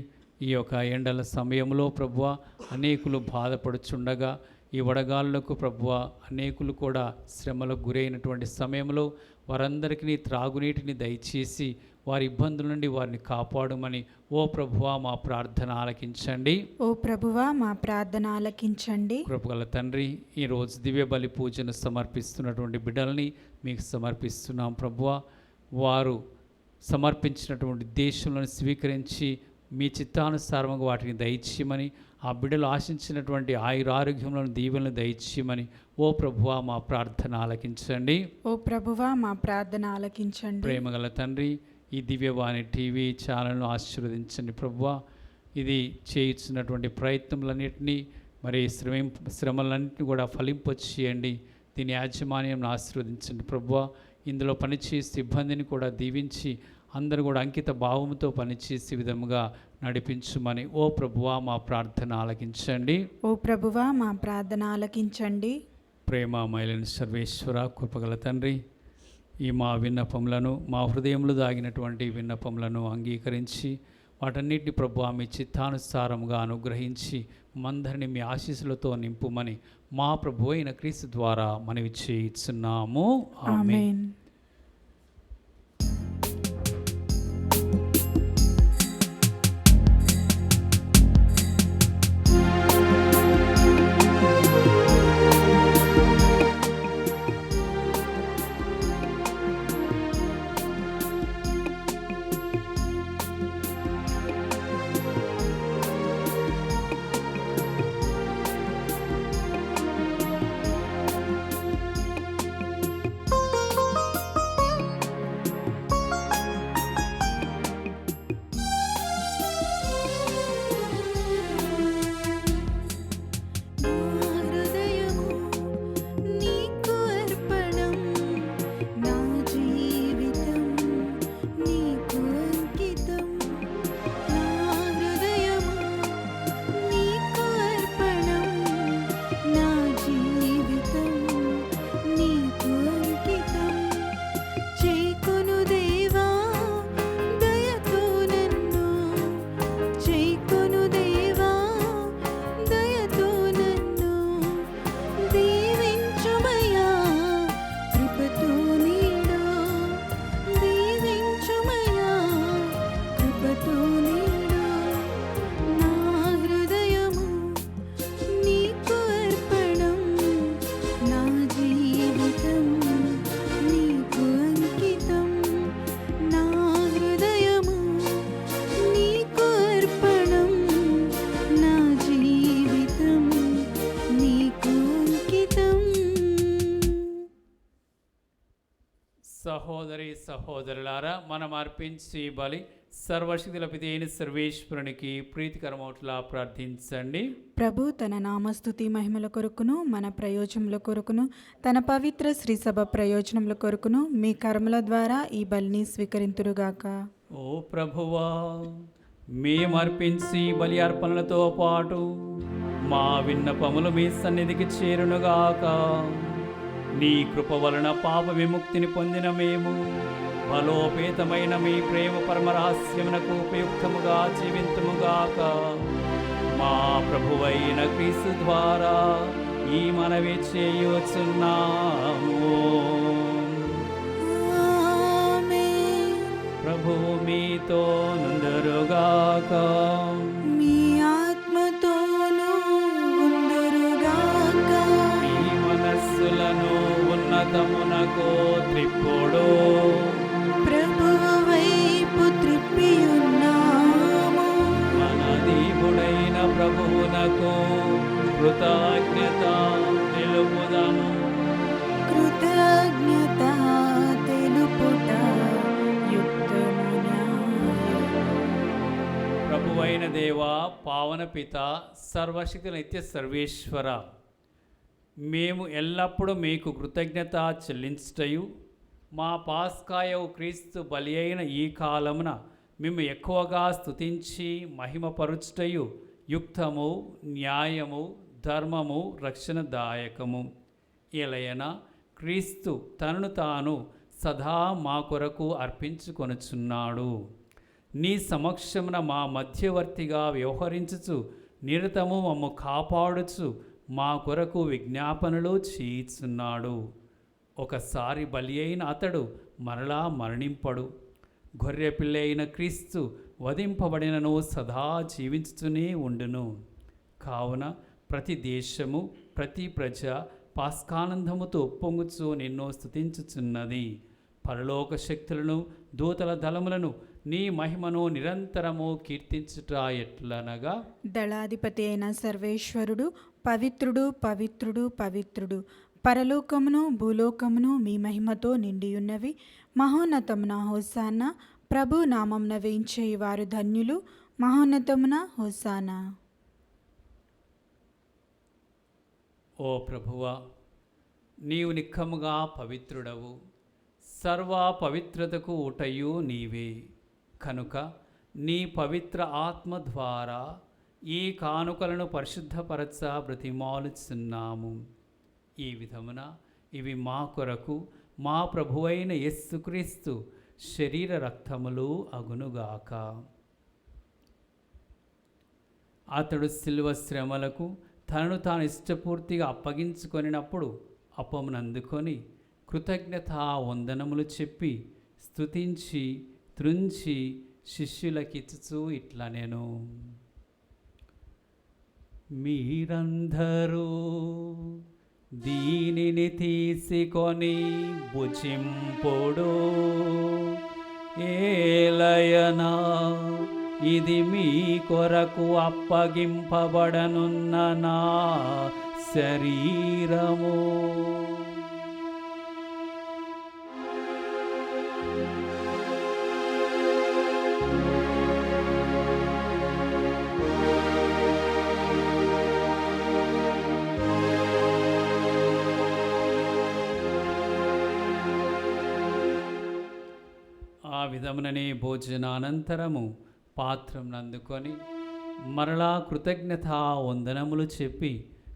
ఈ యొక్క ఎండల సమయంలో ప్రభువా అనేకులు బాధపడుచుండగా, ఈ వడగాళ్ళకు ప్రభువా అనేకులు కూడా శ్రమలకు గురైనటువంటి సమయంలో వారందరికీ త్రాగునీటిని దయచేసి వారి ఇబ్బందుల నుండి వారిని కాపాడమని ఓ ప్రభువా మా ప్రార్థన ఆలకించండి. ఓ ప్రభువా మా ప్రార్థన ఆలకించండి. కృపగల తండ్రి, ఈరోజు దివ్య బలి పూజను సమర్పిస్తున్నటువంటి బిడ్డల్ని మీకు సమర్పిస్తున్నాం ప్రభువా. వారు సమర్పించినటువంటి దేశంలో స్వీకరించి మీ చిత్తానుసారంగా వాటిని దయచేయమని, ఆ బిడ్డలు ఆశించినటువంటి ఆయురారోగ్యములను దీవెనలు దయచేయమని ఓ ప్రభువా మా ప్రార్థన ఆలకించండి. ఓ ప్రభువా మా ప్రార్థన ఆలకించండి. ప్రేమగల తండ్రి, ఈ దివ్యవాణి టీవీ ఛానల్ను ఆశీర్వదించండి ప్రభువా. ఇది చేయించినటువంటి ప్రయత్నములన్నింటినీ మరి శ్రమలన్నింటినీ కూడా ఫలింపచేయండి. దీని యాజమాన్యం ఆశీర్వదించండి ప్రభువా. ఇందులో పనిచేసే సిబ్బందిని కూడా దీవించి అందరూ కూడా అంకిత భావంతో పనిచేసే విధముగా నడిపించుమని ఓ ప్రభువా మా ప్రార్థన ఆలకించండి. ఓ ప్రభువా మా ప్రార్థన ఆలకించండి. ప్రేమమయులైన సర్వేశ్వర, కృపగల తండ్రి, ఈ మా విన్నపములను, మా హృదయంలో దాగినటువంటి విన్నపములను అంగీకరించి వాటన్నిటిని ప్రభువా మీ చిత్తానుసారముగా అనుగ్రహించి మందరిని మీ ఆశీస్సులతో నింపుమని మా ప్రభు అయిన క్రీస్తు ద్వారా మనవి చేయుచున్నాము. ఆమేన్. సహోదరులారా, మనం అర్పించి బలి సర్వశక్తుల పిత అయిన సర్వేశ్వరునికి ప్రీతికరమౌట్లా ప్రార్థించండి. ప్రభు తన నామస్తుతి మహిమల కొరకును మన ప్రయోజనముల కొరకును తన పవిత్ర శ్రీ సభ ప్రయోజనముల కొరకును మీ కర్మల ద్వారా ఈ బలిని స్వీకరింతురుగాక. ఓ ప్రభువా, మేము అర్పించి బలి అర్పణలతో పాటు మా విన్నపములు మీ సన్నిధికి చేరునుగాక. నీ కృప వలన పాప విముక్తిని పొందిన మేము బలోపేతమైన మీ ప్రేమ పరమరహస్యమునకు ఉపయుక్తముగా జీవింతుముగాక. మా ప్రభువైన క్రీస్తు ద్వారా ఈ మనవి చేయుచున్నాము. ప్రభువు మీతో నుండురుగాక. మీ ఆత్మతోనూ ఉండురుగాక. మీ మనస్సులను ఉన్నతమునకు త్రిప్పుడు. ప్రభువు వైపు త్రిప్పియున్నాము. మన దేవుడైన ప్రభువునకు కృతజ్ఞత తెలుపుదాము. కృతజ్ఞత తెలుపుట యుక్తము న్యాయము. ప్రభువైన దేవా, పావన పిత, సర్వశక్తి నిత్య సర్వేశ్వర, మేము ఎల్లప్పుడూ మీకు కృతజ్ఞత చెల్లించుటయు మా పాస్కాయవు క్రీస్తు బలి అయిన ఈ కాలమున మేము ఎక్కువగా స్తుతించి మహిమపరుచుటయు యుక్తము, న్యాయము, ధర్మము, రక్షణదాయకము. ఎలయన క్రీస్తు తనను తాను సదా మా కొరకు అర్పించుకొనుచున్నాడు. నీ సమక్షమున మా మధ్యవర్తిగా వ్యవహరించుచు నిరతము మమ్ము కాపాడుచు మా కొరకు విజ్ఞాపనలు చేయుచున్నాడు. ఒకసారి బలి అయిన అతడు మరలా మరణింపడు. గొర్రెపిల్ల అయిన క్రీస్తు వధింపబడినను సదా జీవించుతూనే ఉండును. కావున ప్రతి దేశము, ప్రతి ప్రజ పాస్కానందముతో ఉప్పొంగుచు నిన్ను స్తుతించుచున్నది. పరలోక శక్తులను, దూతల దళములను నీ మహిమను నిరంతరము కీర్తించుట ఎట్లనగా, దళాధిపతి అయిన సర్వేశ్వరుడు పవిత్రుడు, పవిత్రుడు, పవిత్రుడు. పరలోకమును భూలోకమును మీ మహిమతో నిండియున్నవి. మహోన్నతమున హోసానా. ప్రభు నామమున వేయించేయి వారు ధన్యులు. మహోన్నతమున హోసానా. ఓ ప్రభువా, నీవు నిక్కముగా పవిత్రుడవు. సర్వ పవిత్రతకు ఊటయు నీవే. కనుక నీ పవిత్ర ఆత్మ ద్వారా ఈ కానుకలను పరిశుద్ధపరచ బ్రతిమాలుచున్నాము. ఈ విధమున ఇవి మా కొరకు మా ప్రభువైన యేసుక్రీస్తు శరీర రక్తములు అగునుగాక. అతడు శిలువ శ్రమలకు తనను తాను ఇష్టపూర్తిగా అప్పగించుకొనినప్పుడు అప్పమునందుకొని కృతజ్ఞతా వందనములు చెప్పి స్తుతించి త్రుంచి శిష్యులకిచ్చుచూ ఇట్లా నేను, మీరందరూ దీనిని తీసుకొని భుజింపుడు. ఏలయనా ఇది మీ కొరకు అప్పగింపబడనున్న నా శరీరము. ఆ విధముననే భోజనానంతరము పాత్రమునందుకొని మరలా కృతజ్ఞతా వందనములు చెప్పి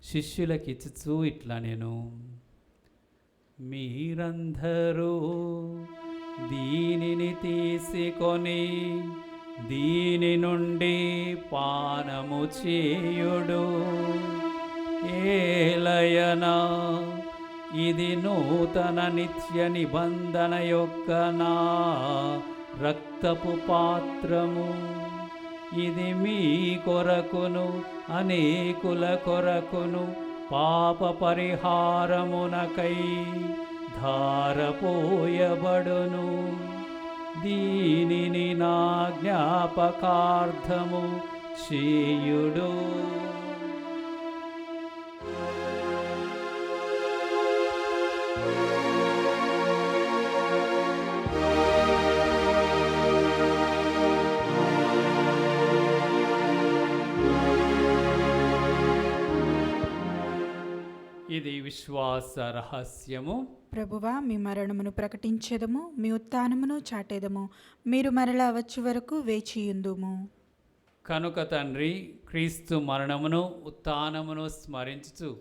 శిష్యులకిచ్చుచూ ఇట్లా నేను, మీరందరూ దీనిని తీసుకొని దీని నుండి పానము చేయుడు. ఏలయనా ఇది నూతన నిత్య నిబంధన యొక్క నా రక్తపు పాత్రము. ఇది మీ కొరకును అనేకుల కొరకును పాప పరిహారమునకై ధారపోయబడును. దీనిని నా జ్ఞాపకార్థము చేయుడు. ఇది విశ్వాస రహస్యము. ప్రభువా, మీ మరణమును ప్రకటించెదము, మీ ఉత్థానమును చాటెదము. మీరు మరలా వచ్చు వరకు వేచియుందుము. కనుక తండ్రి, క్రీస్తు మరణమును ఉత్థానమును స్మరించుచు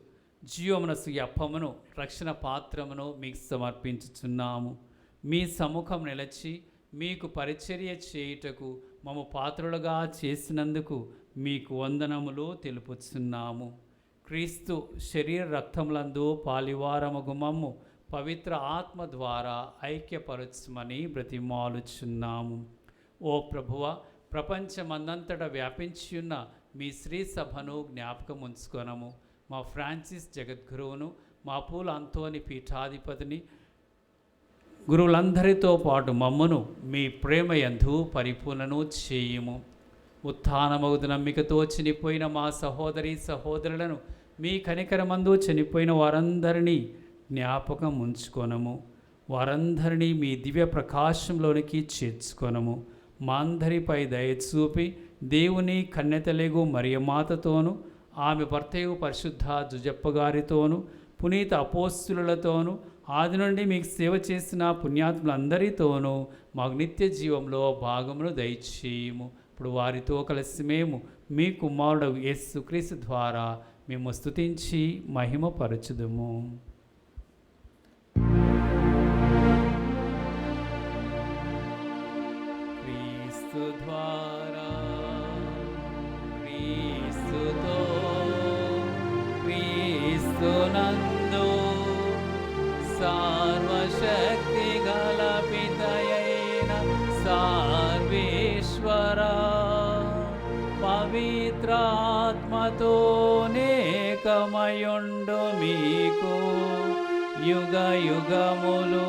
జీవమునసు అప్పమును రక్షణ పాత్రమును మీకు సమర్పించుచున్నాము. మీ సముఖం నిలచి మీకు పరిచర్య చేయుటకు మమ్ము పాత్రులుగా చేసినందుకు మీకు వందనములు తెలుపుచున్నాము. క్రీస్తు శరీర రక్తములందు పాలివారమగు మమ్ము పవిత్ర ఆత్మ ద్వారా ఐక్యపరచుమని బ్రతిమాలుచున్నాము. ఓ ప్రభువ, ప్రపంచమందంతటా వ్యాపించియున్న మీ శ్రీ సభను జ్ఞాపకం ఉంచుకొనము. మా ఫ్రాన్సిస్ జగద్గురువును, మా పూల అంతోని పీఠాధిపతిని, గురువులందరితో పాటు మమ్మను మీ ప్రేమయందు పరిపూర్ణను చేయుము. ఉత్థానమగు నమ్మికతో చనిపోయిన మా సహోదరి సహోదరులను, మీ కనికరమందు చనిపోయిన వారందరినీ జ్ఞాపకం ఉంచుకొనము. వారందరినీ మీ దివ్య ప్రకాశంలోనికి చేర్చుకొనము. మా అందరిపై దయచూపి దేవుని కన్యతలెగు మరియమాతతోనూ, ఆమె భర్తయు పరిశుద్ధ జుజప్ప గారితోనూ, పునీత అపోస్తులతోనూ, ఆది నుండి మీకు సేవ చేసిన పుణ్యాత్ములందరితోనూ మాకు నిత్య జీవంలో భాగమును దయచేయము. ఇప్పుడు వారితో కలిసి మేము మీ కుమారుడు యేసుక్రీస్తు ద్వారా మేము స్తుతించి మహిమపరచుదుము. క్రీస్తు ద్వారా, క్రీస్తుతో, క్రీస్తునందు సర్వశక్తి గల పితయైన సర్వేశ్వర పవిత్రాత్మతో నేకమయుండు మీకు యుగ యుగములు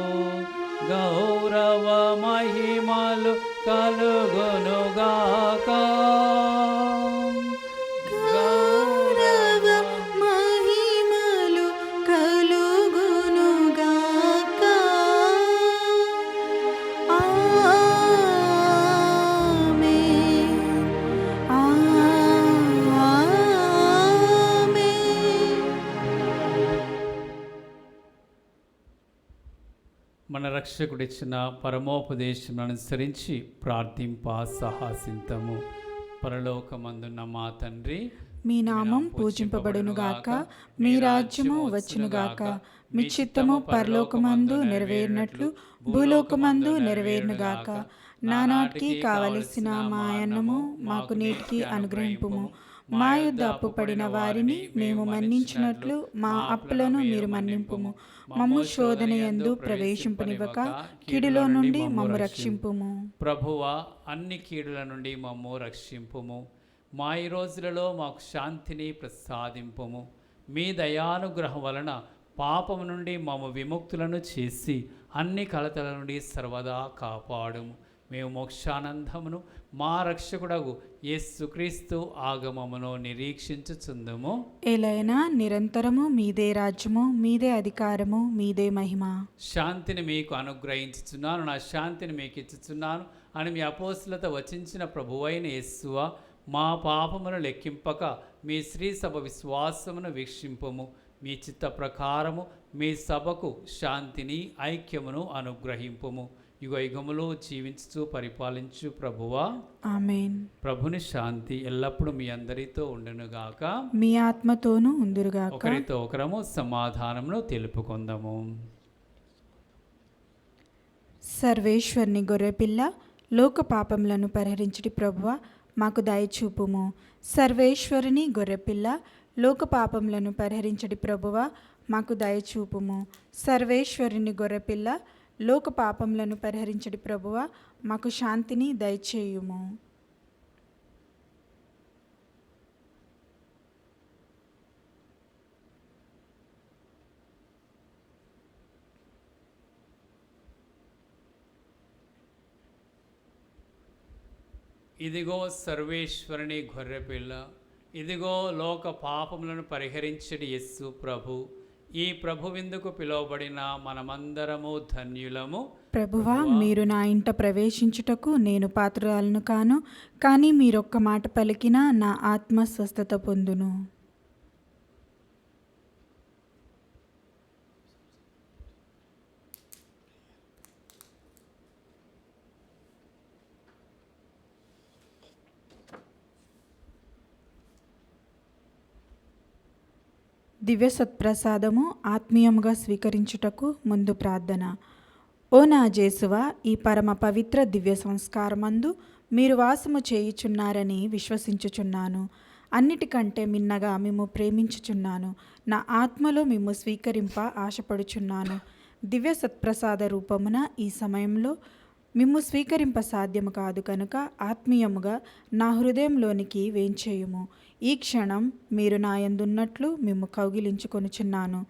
గౌరవ మహిమలు కలుగునుగాక. గౌరవ మహిమలు కలుగునుగాక. ఆమేన్. ఆమేన్. మన రక్షకుడిచ్చిన పరమోపదేశం అనుసరించి ప్రార్థింప సాహసింతము. పరలోకమందున్న మా తండ్రి, మీ నామం పూజింపబడునుగాక, మీ రాజ్యము వచ్చునుగాక, మీ చిత్తము పరలోకమందు నెరవేరినట్లు భూలోకమందు నెరవేరునుగాక. నానాటికి కావలసిన మా అన్నము మాకు నేటికి అనుగ్రహింపుము. మా యొద్ద అప్పు పడిన వారిని మేము మన్నించినట్లు మా అప్పులను మీరు మన్నింపుము. మమ్ము శోధన యందు ప్రవేశింపనివ్వక కీడులో నుండి మమ్ము రక్షింపుము. ప్రభువా, అన్ని కీడుల నుండి మమ్ము రక్షింపుము. మా ఈ రోజులలో మాకు శాంతిని ప్రసాదింపుము. మీ దయానుగ్రహం వలన పాపము నుండి మమ్ము విముక్తులను చేసి అన్ని కలతల నుండి సర్వదా కాపాడుము. మేము మోక్షానందమును మా రక్షకుడగు యేసుక్రీస్తు ఆగమమును నిరీక్షించుచుందుము. ఎలైనా నిరంతరము మీదే రాజ్యము, మీదే అధికారము, మీదే మహిమ. శాంతిని మీకు అనుగ్రహించుచున్నాను, నా శాంతిని మీకు ఇచ్చుచున్నాను అని మీ అపోస్తులతో వచించిన ప్రభువైన యేసువా, మా పాపమును లెక్కింపక మీ శ్రీ సభ విశ్వాసమును వీక్షింపము. మీ చిత్త ప్రకారము మీ సభకు శాంతిని ఐక్యమును అనుగ్రహింపుము. యుగ యుగములో జీవించుతూ పరిపాలించు ప్రభువా, ఆమేన్. ప్రభుని శాంతి ఎల్లప్పుడూ మీ అందరితో ఉండునుగాక, మీ ఆత్మతోనూ ఉందురుగాక. ఒకరితో ఒకరము సమాధానమును తెలుపుకుందాము. సర్వేశ్వరుని గొర్రెపిల్ల, లోక పాపములను పరిహరించుడి ప్రభువా, మాకు దయచూపుము. సర్వేశ్వరుని గొర్రెపిల్ల, లోక పాపములను పరిహరించుడి ప్రభువా, మాకు దయచూపుము. సర్వేశ్వరుని గొర్రెపిల్ల, లోక పాపములను పరిహరించుడి ప్రభువా, మాకు శాంతిని దయచేయుము. ఇదిగో సర్వేశ్వరుని గొర్రెపిల్ల, ఇదిగో లోక పాపములను పరిహరించడి యేసు ప్రభు. ఈ ప్రభు విందుకు పిలువబడిన మనమందరము ధన్యులము. ప్రభువా, మీరు నా ఇంట ప్రవేశించుటకు నేను పాత్రురాలను కాను, కానీ మీరొక్క మాట పలికినా నా ఆత్మ స్వస్థత పొందును. దివ్య సత్ప్రసాదము ఆత్మీయముగా స్వీకరించుటకు ముందు ప్రార్థన. ఓ నా జేసువా, ఈ పరమ పవిత్ర దివ్య సంస్కారమందు మీరు వాసము చేయుచున్నారని విశ్వసించుచున్నాను. అన్నిటికంటే మిన్నగా మిమ్ము ప్రేమించుచున్నాను. నా ఆత్మలో మిమ్ము స్వీకరింప ఆశపడుచున్నాను. దివ్య సత్ప్రసాద రూపమున ఈ సమయంలో మిమ్ము స్వీకరింప సాధ్యము కాదు కనుక ఆత్మీయముగా నా హృదయంలోనికి వేంచేయుము. ఈ క్షణం మీరు నా యందున్నట్లు మిమ్ము కౌగిలించుకొనుచున్నాను.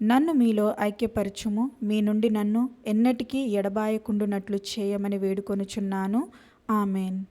నన్ను మీలో ఐక్యపరచుము. మీ నుండి నన్ను ఎన్నటికీ ఎడబాయకుండునట్లు చేయమని వేడుకొనుచున్నాను. ఆమెన్.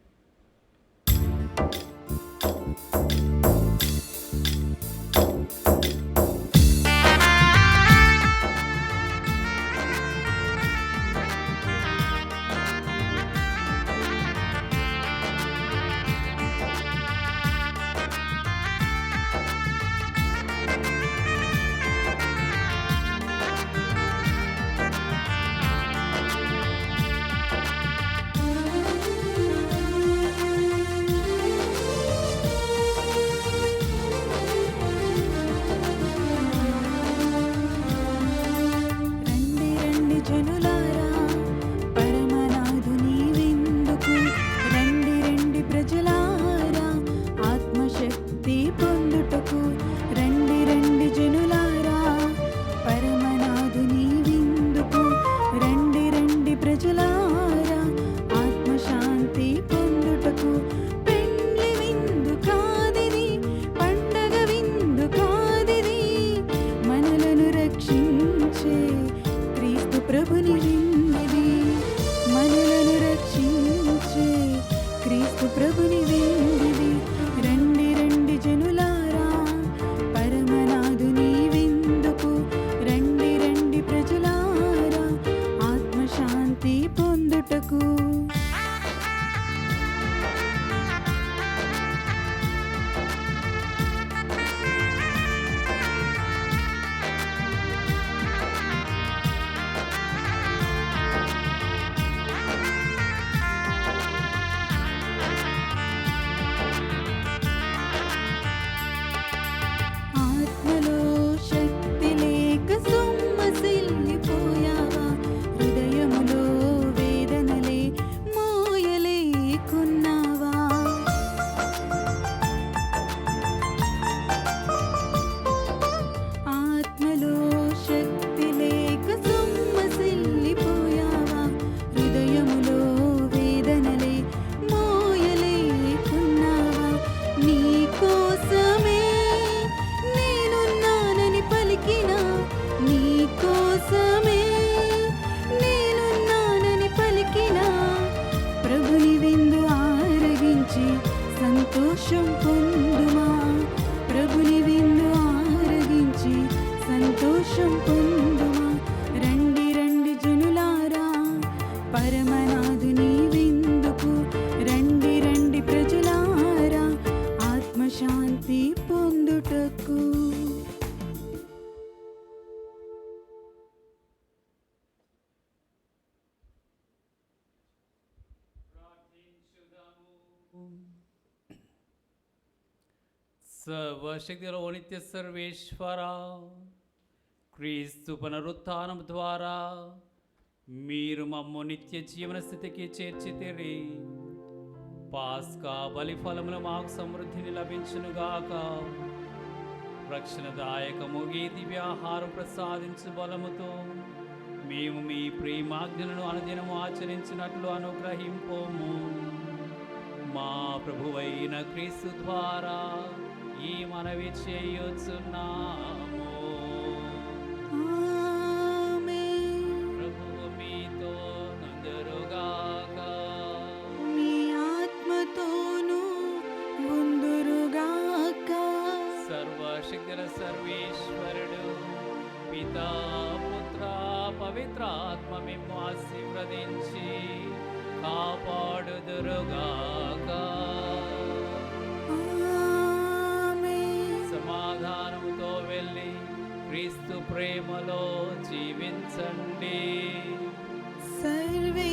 సంతోషం పొందుమా. ప్రభుని విందు ఆరగించి సంతోషం పొందుమా. రండి రండి జనులారా, పరమనాథుని విందుకు రండి రండి ప్రజలారా, ఆత్మశాంతి పొందుటకు. సర్వశక్తిలో నిత్య సర్వేశ్వర, క్రీస్తు పునరుత్థానం ద్వారా మీరు మమ్ము నిత్య జీవన స్థితికి చేర్చితిరి. పాస్కా బలి ఫలములు మాకు సమృద్ధిని లభించునుగాక. రక్షణదాయకము ఈ దివ్యాహారం ప్రసాదించు బలముతో మేము మీ ప్రేమాజ్ఞలను అనుదినము ఆచరించినట్లు అనుగ్రహింపోము. మా ప్రభువైన క్రీస్తు ద్వారా ఈ మనవి చేయుచున్నాము. ప్రభువు మీతో నందురుగాక. మీ ఆత్మతోను ఉందురుగాక. సర్వశక్తుల సర్వేశ్వరుడు పితా పుత్ర పవిత్రాత్మ మిమ్ము ఆశీర్వదించి కాపాడుదురుగాక. సమాధానముతో వెళ్ళి క్రీస్తు ప్రేమలో జీవించండి. సర్వే